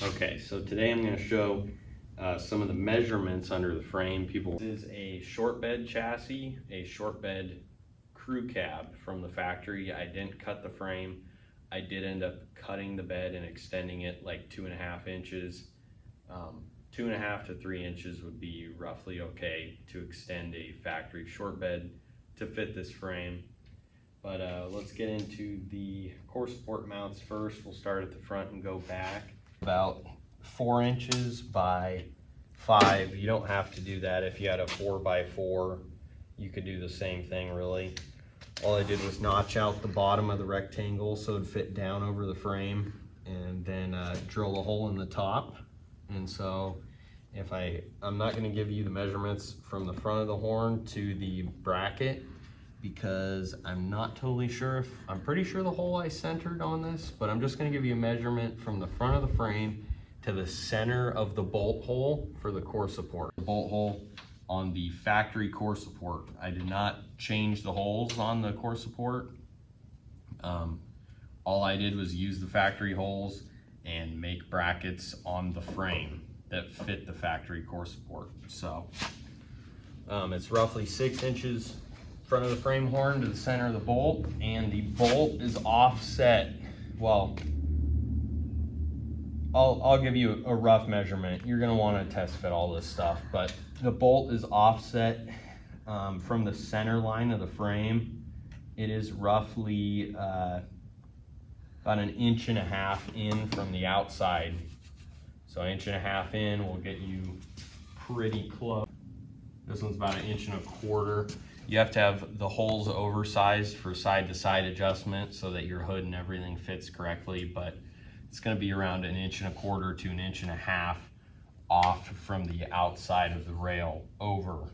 Okay, so today I'm going to show some of the measurements under the frame. This is a short bed chassis, a short bed crew cab from the factory. I didn't cut the frame. I did end up cutting the bed and extending it like 2.5 inches. 2.5 to 3 inches would be roughly okay to extend a factory short bed to fit this frame. But let's get into the core support mounts first. We'll start at the front and go back. About 4 inches by 5. You don't have to do that. If you had a 4x4, you could do the same thing really. All I did was notch out the bottom of the rectangle so it'd fit down over the frame, and then drill a hole in the top. And so if I'm not going to give you the measurements from the front of the horn to the bracket, because I'm not totally sure if, I'm pretty sure the hole I centered on this, but I'm just going to give you a measurement from the front of the frame to the center of the bolt hole for the core support. The bolt hole on the factory core support. I did not change the holes on the core support. All I did was use the factory holes and make brackets on the frame that fit the factory core support. So it's roughly 6 inches front of the frame horn to the center of the bolt, and the bolt is offset. Well, I'll give you a rough measurement. You're going to want to test fit all this stuff, but the bolt is offset from the center line of the frame. It is roughly about 1.5 inches in from the outside. So 1.5 inches in will get you pretty close. This one's about 1.25 inches. You have to have the holes oversized for side-to-side adjustment so that your hood and everything fits correctly, but it's going to be around 1.25 inches to 1.5 inches off from the outside of the rail over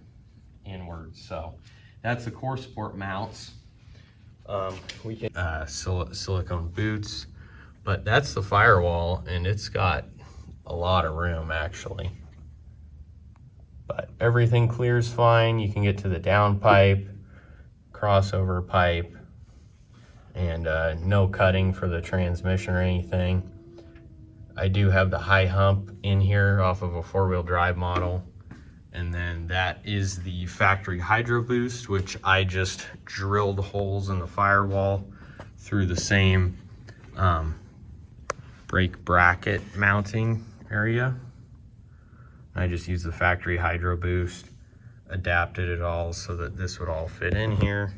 inwards. So that's the core support mounts. We can silicone boots, but that's the Firewall, and it's got a lot of room actually. But everything clears fine. You can get to the down pipe, crossover pipe, and no cutting for the transmission or anything. I do have the high hump in here off of a 4-wheel drive model. And then that is the factory hydro boost, which I just drilled holes in the Firewall through the same brake bracket mounting area. I just used the factory hydro boost, adapted it all so that this would all fit in here.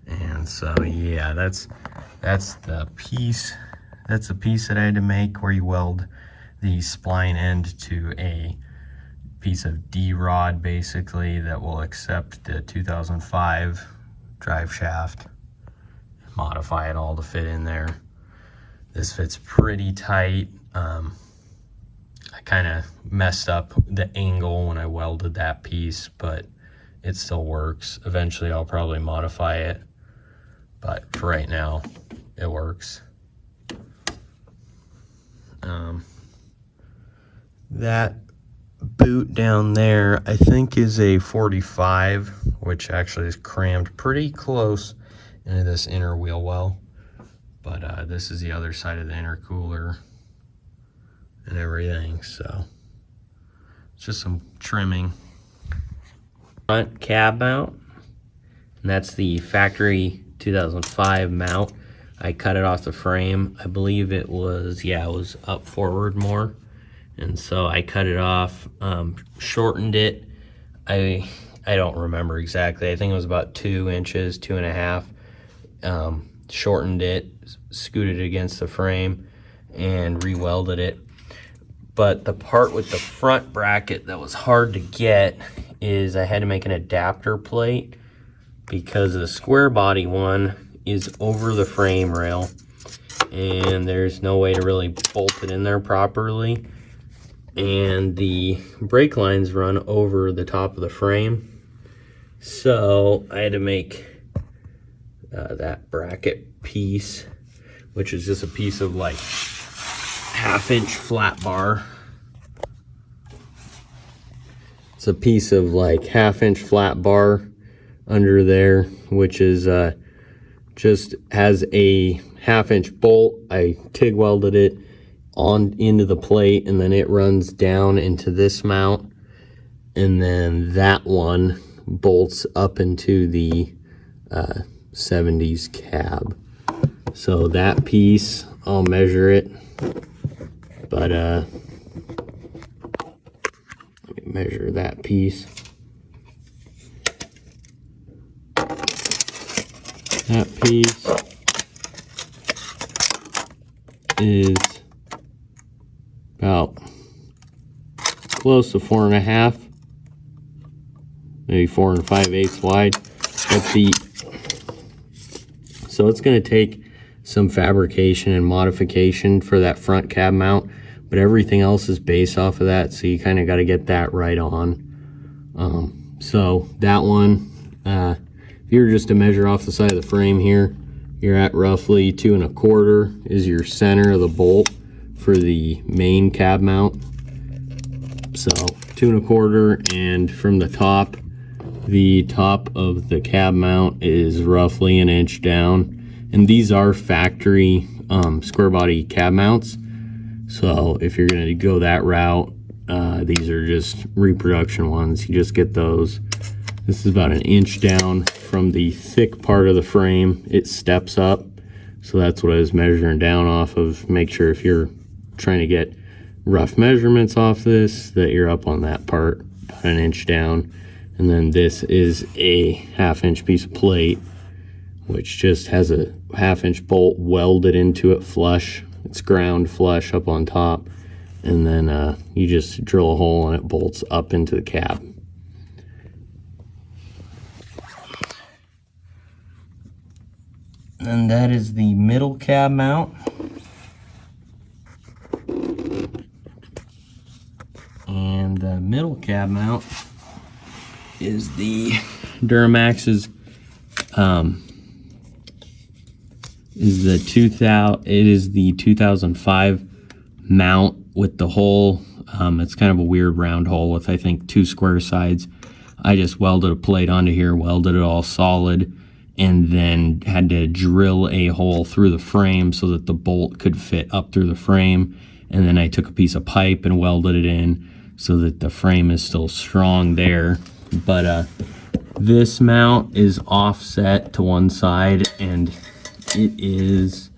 And so yeah, that's the piece. That's the piece that I had to make, where you weld the spline end to a piece of D-rod basically that will accept the 2005 drive shaft, modify it all to fit in there. This fits pretty tight. I kind of messed up the angle when I welded that piece, but it still works. Eventually I'll probably modify it, but for right now it works. That boot down there I think is a 45, which actually is crammed pretty close into this inner wheel well. But this is the other side of the intercooler and everything, so it's just some trimming. Front cab mount, and that's the factory 2005 mount. I cut it off the frame. I believe it was, yeah, it was up forward more, and so I cut it off, shortened it. I don't remember exactly. I think it was about 2 inches, 2.5. Shortened it, scooted it against the frame, and re-welded it. But the part with the front bracket that was hard to get is I had to make an adapter plate, because the Squarebody one is over the frame rail and there's no way to really bolt it in there properly, and the brake lines run over the top of the frame. So I had to make that bracket piece, which is just a piece of like 1/2 inch flat bar. It's a piece of like 1/2 inch flat bar under there, which is just has a 1/2-inch bolt. I TIG welded it on into the plate, and then it runs down into this mount, and then that one bolts up into the 70s cab. So that piece, I'll measure it, but let me measure that piece. That piece is about close to 4.5, maybe 4 5/8 wide. But so it's going to take some fabrication and modification for that front cab mount, but everything else is based off of that, so you kind of got to get that right on. So that one, if you were just to measure off the side of the frame here, you're at roughly 2 1/4 is your center of the bolt for the main cab mount. So 2 1/4, and from the top of the cab mount is roughly 1 inch down. And these are factory Squarebody cab mounts. So if you're going to go that route, these are just reproduction ones. You just get those. This is about 1 inch down from the thick part of the frame. It steps up. So that's what I was measuring down off of. Make sure if you're trying to get rough measurements off this, that you're up on that part, about 1 inch down. And then this is a 1/2-inch piece of plate, which just has a 1/2-inch bolt welded into it flush. It's ground flush up on top. And then you just drill a hole and it bolts up into the cab. And that is the middle cab mount. And the middle cab mount is the DURAMAX's it is the 2005 mount with the hole. It's kind of a weird round hole with, I think, 2 square sides. I just welded a plate onto here, welded it all solid, and then had to drill a hole through the frame so that the bolt could fit up through the frame. And then I took a piece of pipe and welded it in so that the frame is still strong there. But this mount is offset to one side, and it is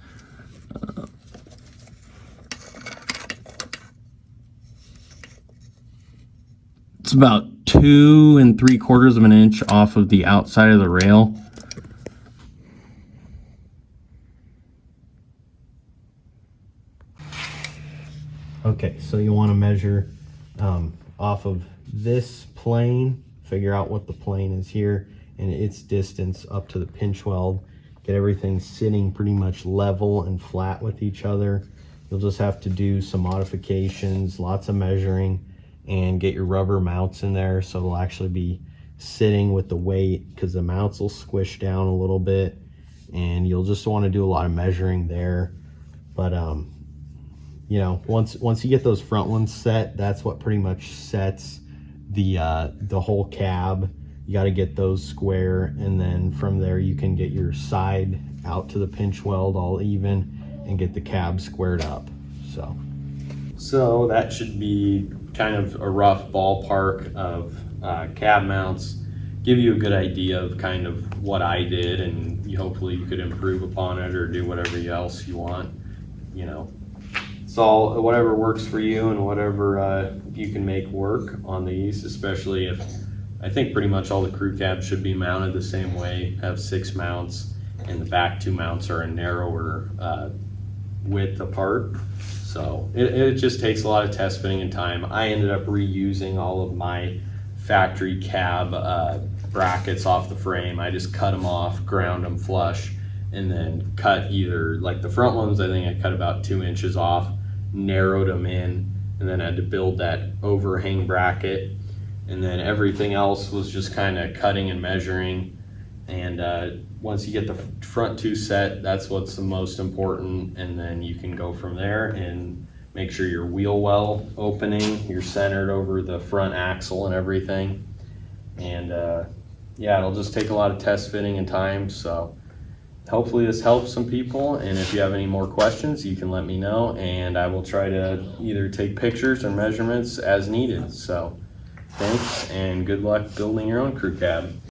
it's about 2 3/4 of an inch off of the outside of the rail. Okay, so you want to measure off of this plane, figure out what the plane is here and its distance up to the pinch weld. Get everything sitting pretty much level and flat with each other. You'll just have to do some modifications, lots of measuring, and get your rubber mounts in there so it'll actually be sitting with the weight, because the mounts will squish down a little bit, and you'll just want to do a lot of measuring there. But you know, once you get those front ones set, that's what pretty much sets the whole cab. You got to get those square, and then from there you can get your side out to the pinch weld all even and get the cab squared up. So that should be kind of a rough ballpark of cab mounts. Give you a good idea of kind of what I did, and hopefully you could improve upon it or do whatever else you want. You know, it's all whatever works for you and whatever you can make work on these, especially if I think pretty much all the crew cabs should be mounted the same way, have 6 mounts, and the back 2 mounts are a narrower width apart. So it just takes a lot of test fitting and time. I ended up reusing all of my factory cab brackets off the frame. I just cut them off, ground them flush, and then cut either, like the front ones, I think I cut about 2 inches off, narrowed them in, and then had to build that overhang bracket. And then everything else was just kind of cutting and measuring. And once you get the front 2 set, that's what's the most important. And then you can go from there and make sure your wheel well opening, you're centered over the front axle and everything. And yeah, it'll just take a lot of test fitting and time. So hopefully this helps some people, and if you have any more questions, you can let me know, and I will try to either take pictures or measurements as needed. So thanks, and good luck building your own crew cab.